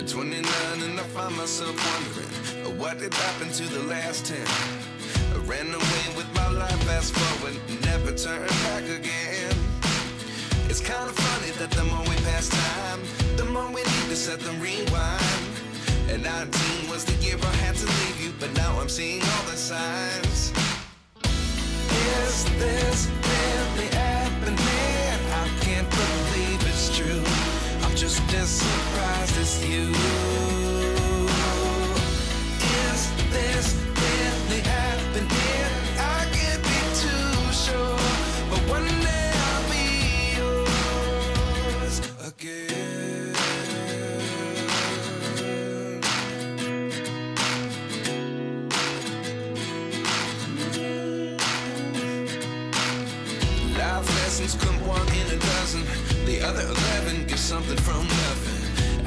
29 and I find myself wondering what did happen to the last 10. I ran away with my life, fast forward, never turn back again. It's kind of funny that the more we pass time, the more we need to set them rewind. And 19 was the year I had to leave you, but now I'm seeing all the signs. Is this really happening? I can't believe it's true. I'm just as surprised as you. Is this really happening? I can't be too sure, but one day I'll be yours again. Life lessons come one in a dozen. The other 11 get something from nothing.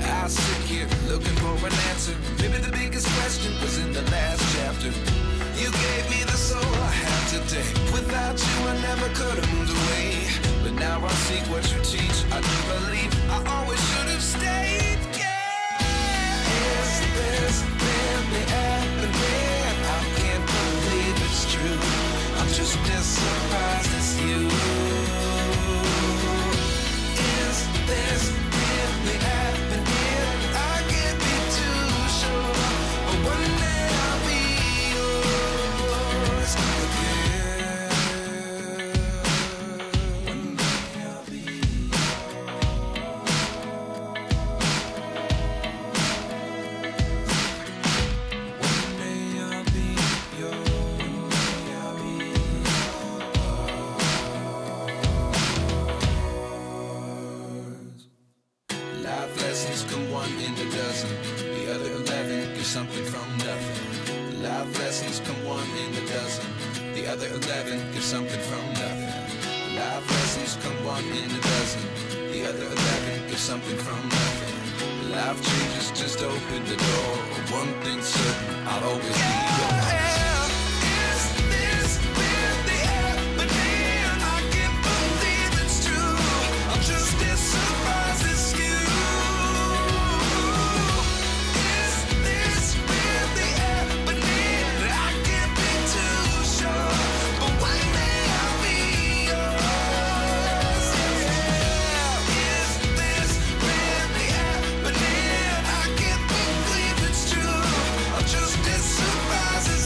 I sit here looking for an answer. Maybe the biggest question was in the last chapter. You gave me the soul I have today. Without you I never could have moved away. But now I seek what you teach. I do believe I always should have stayed. Yeah. Is this really happening? I can't believe it's true. I'm just as surprised as you. Is this really happening? I can't be too sure, but one day I'll be yours again. One day I'll be yours. One day I'll be yours. I'll be yours. Life lessons come one in a dozen. The other 11 get something from nothing. Life lessons come one in a dozen. The other 11 get something from nothing. Life lessons come one in a dozen. The other 11 get something from nothing. Life changes just open the door. One thing's certain, I'll always be yours. Is this really happening? I can't believe it's true. I'm just as surprised as you. Is this really happening? I can't be too sure, but one day I'll be yours. Yeah. Is this really happening? I can't believe it's true. I'm just as surprised as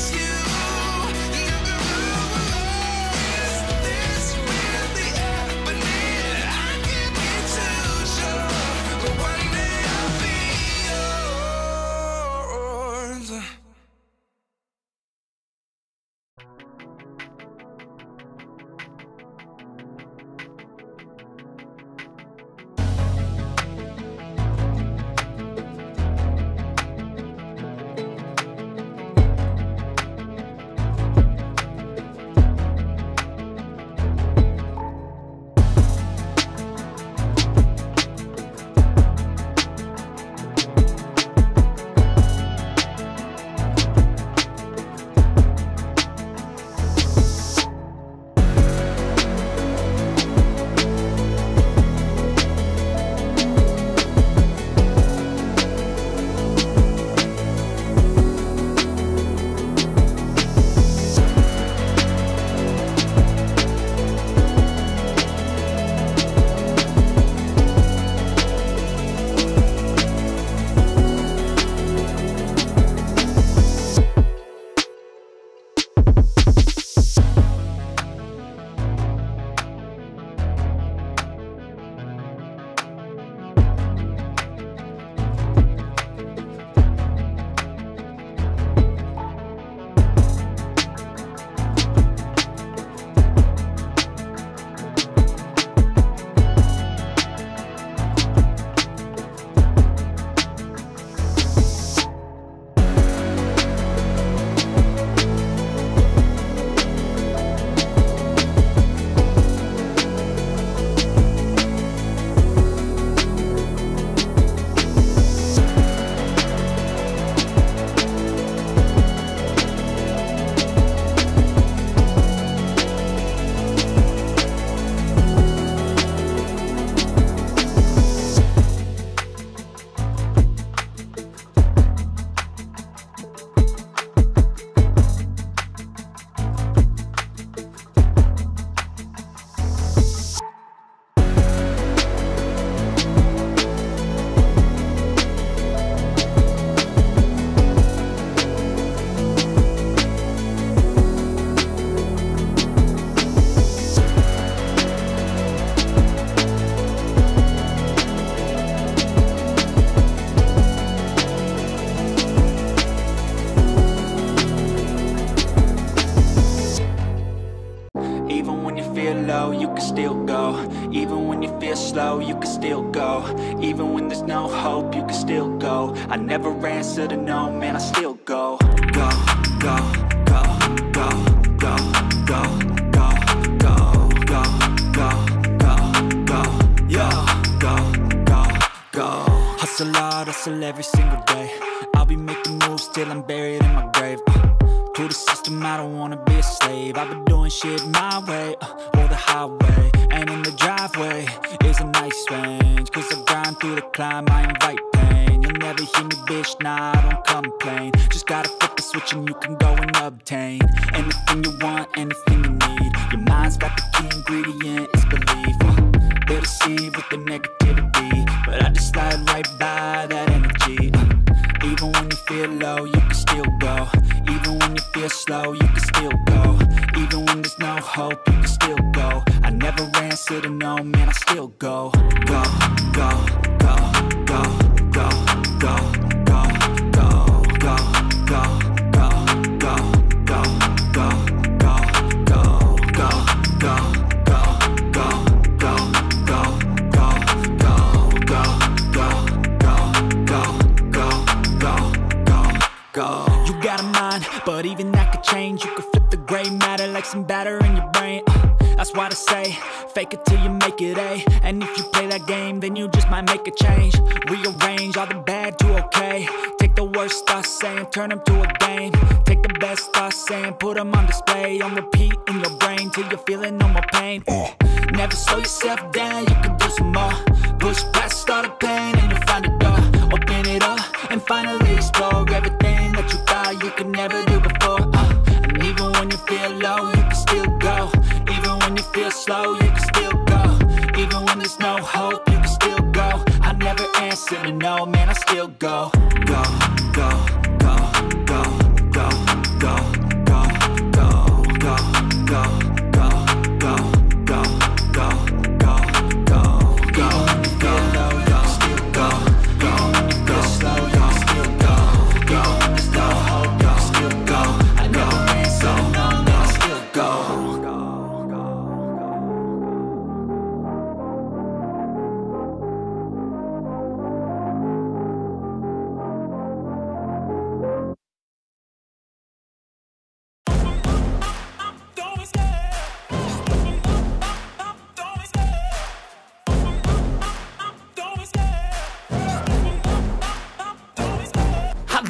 you can still go. Even when there's no hope, you can still go. I never answer to no, man, I still go. Go, go, go, go, go, go, go, go, go, go, go, go, yo, go, go, go. Hustle hard, hustle every single day. I'll be making moves till I'm buried in my grave. To the system, I don't wanna be a slave. I've been doing shit my way, or the highway. And in the driveway is a nice range. Cause I grind through the climb, I invite pain. You'll never hear me, bitch, nah, I don't complain. Just gotta flip the switch and you can go and obtain anything you want, anything you need. Your mind's got the key ingredient, it's belief. They'll deceive with the negativity, but I just slide right by that energy. Even when you feel low, you can still go. Even when you feel slow, you can still go. Even when there's no hope, you can still go. I never answer to no, man, I still go. Go, go, go, go, go, go, go, go, go, go, go, go, go, go, go, go, go, go. You got a mind, but even that could change. You could flip the gray matter like some batter in your brain. That's why I say, fake it till you make it A. And if you play that game, then you just might make a change. Rearrange all the bad to okay. Take the worst thoughts saying, turn them to a game. Take the best thoughts saying, put them on display. On repeat in your brain till you're feeling no more pain. Never slow yourself down, you can do some more. Push past all the pain and you'll find a door. Open it up and finally explore everything that you thought you could never do before. And even when you feel low, you can still go. Even when you feel slow, you can still go. Even when there's no hope, you can still go. I never answer to no, man, I still go. Go, go, go, go, go, go, go, go, go, go, go, go, go, go, go, go, go. Even when you feel low, you can still go. Even when you feel slow, you can still go. Even when there's no hope, you can still go. I never answer to no, man, I still go.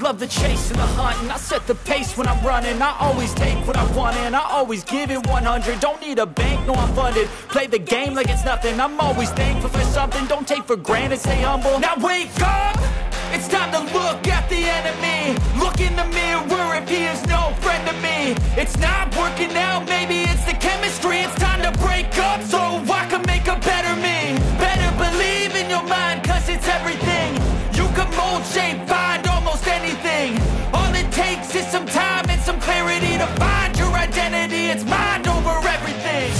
Love the chase and the hunt, and I set the pace when I'm running. I always take what I want and I always give it 100. Don't need a bank, no, I'm funded. Play the game like it's nothing. I'm always thankful for something. Don't take for granted, stay humble. Now wake up, it's time to look at the enemy. Look in the mirror if he is no friend to me. It's not working out, maybe it's the chemistry. It's time to break up so I can make a better me. Better believe in your mind, cause it's everything. You can mold, shape, find almost anything. All it takes is some time and some clarity to find your identity. It's mind over everything.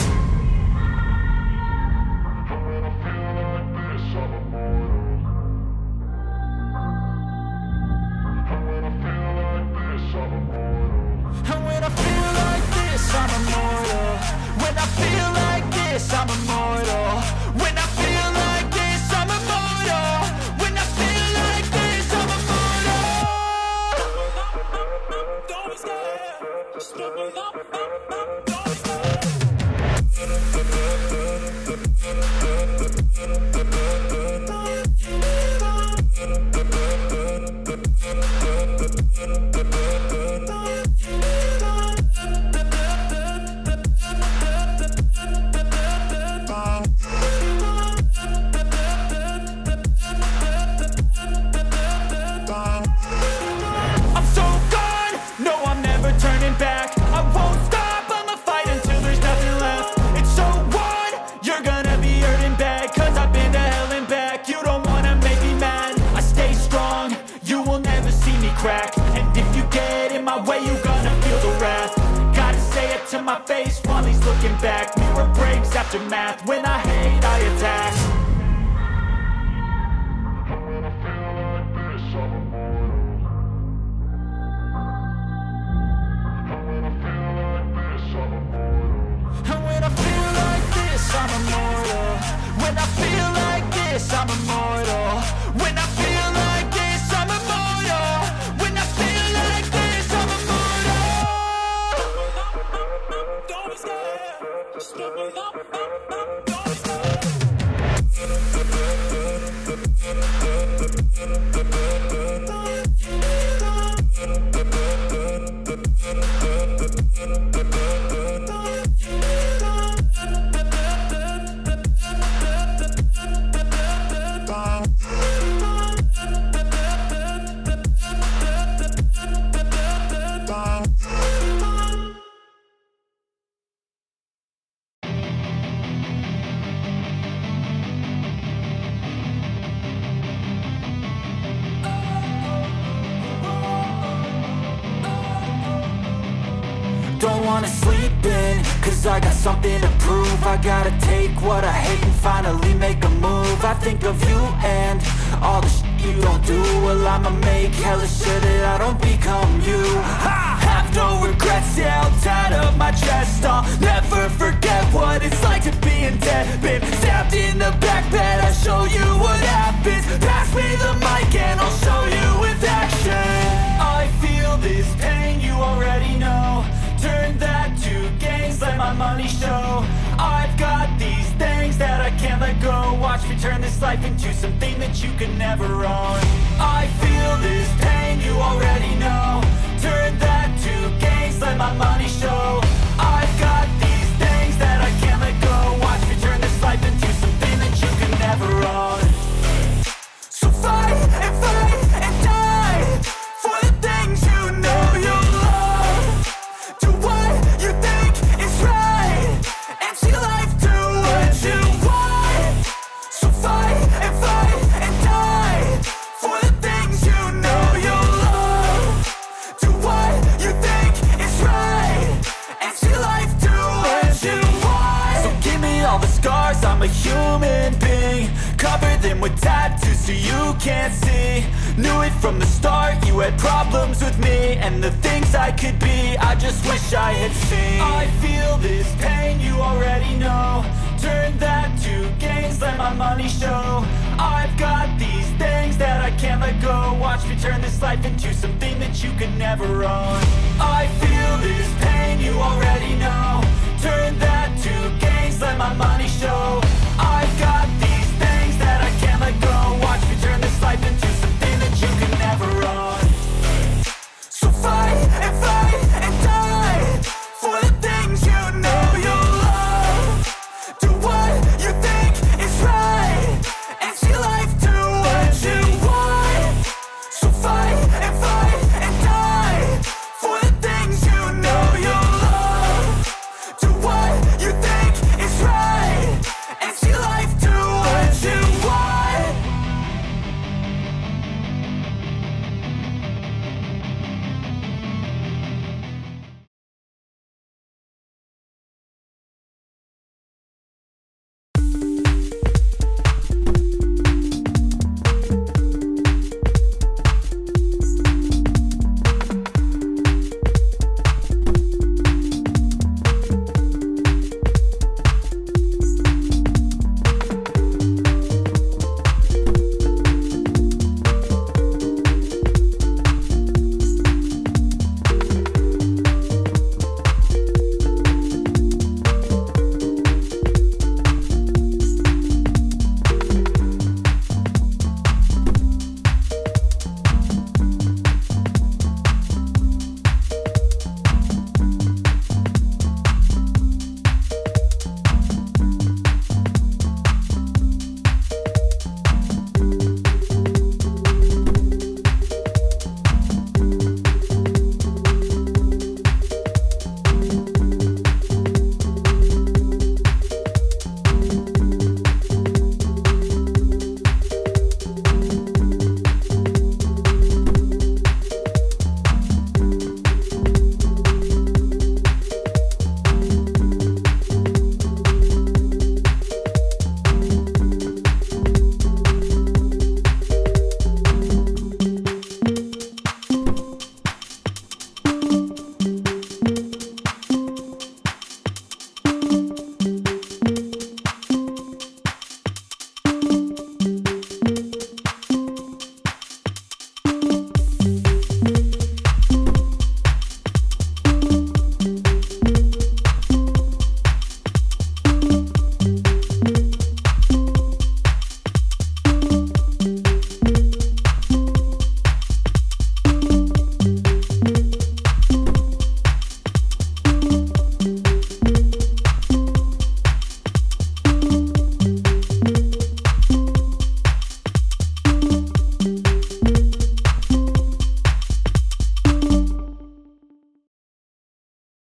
And when I feel like this, I'm immortal. When I feel like this, I'm immortal. When I feel like this, I'm immortal. When I feel like this, I'm immortal. Don't be scared. Just open up, don't be scared. Back. I won't stop, I'ma fight until there's nothing left. It's so on, you're gonna be hurting bad. Cause I've been to hell and back. You don't wanna make me mad. I stay strong, you will never see me crack. And if you get in my way, you're gonna feel the wrath. Gotta say it to my face while he's looking back. Mirror breaks after math. When I hate, I attack. And when I feel like this, I'm immortal. When I feel like this, this, I'm immortal. When I feel like this, I'm immortal. When I feel like this, I'm immortal. Don't be scared. Just give me up. Don't be scared. Don't wanna sleep in, cause I got something to prove. I gotta take what I hate and finally make a move. I think of you and all the shit you don't do. Well, I'ma make hella sure that I don't become you. I have no regrets, yeah, I'll tie up my chest. I'll never forget what it's like to be in debt. Been stabbed in the back bed, I'll show you what happens. Pass me the mic and I'll show you with action. I feel this pain, you already know. Turn that to gains, let my money show. I've got these things that I can't let go. Watch me turn this life into something that you can never own. I feel this pain, you already know. Turn that to gains, let my money show. I've got these things that I can't let go. Watch me turn this life into something that you can never own. So fight and die for the things you know you love. Do what you think is right and see life do what you want. So fight and die for the things you know you love. Do what you think is right and see life do what you want. So give me all the scars, I'm a human being. Cover them with tattoos so you can't see. Knew it from the start, you had problems with me and the things I could be, I just wish I had seen. I feel this pain, you already know. Turn that to gains, let my money show. I've got these things that I can't let go. Watch me turn this life into something that you could never own. I feel this pain, you already know. Turn that to gains, let my money show.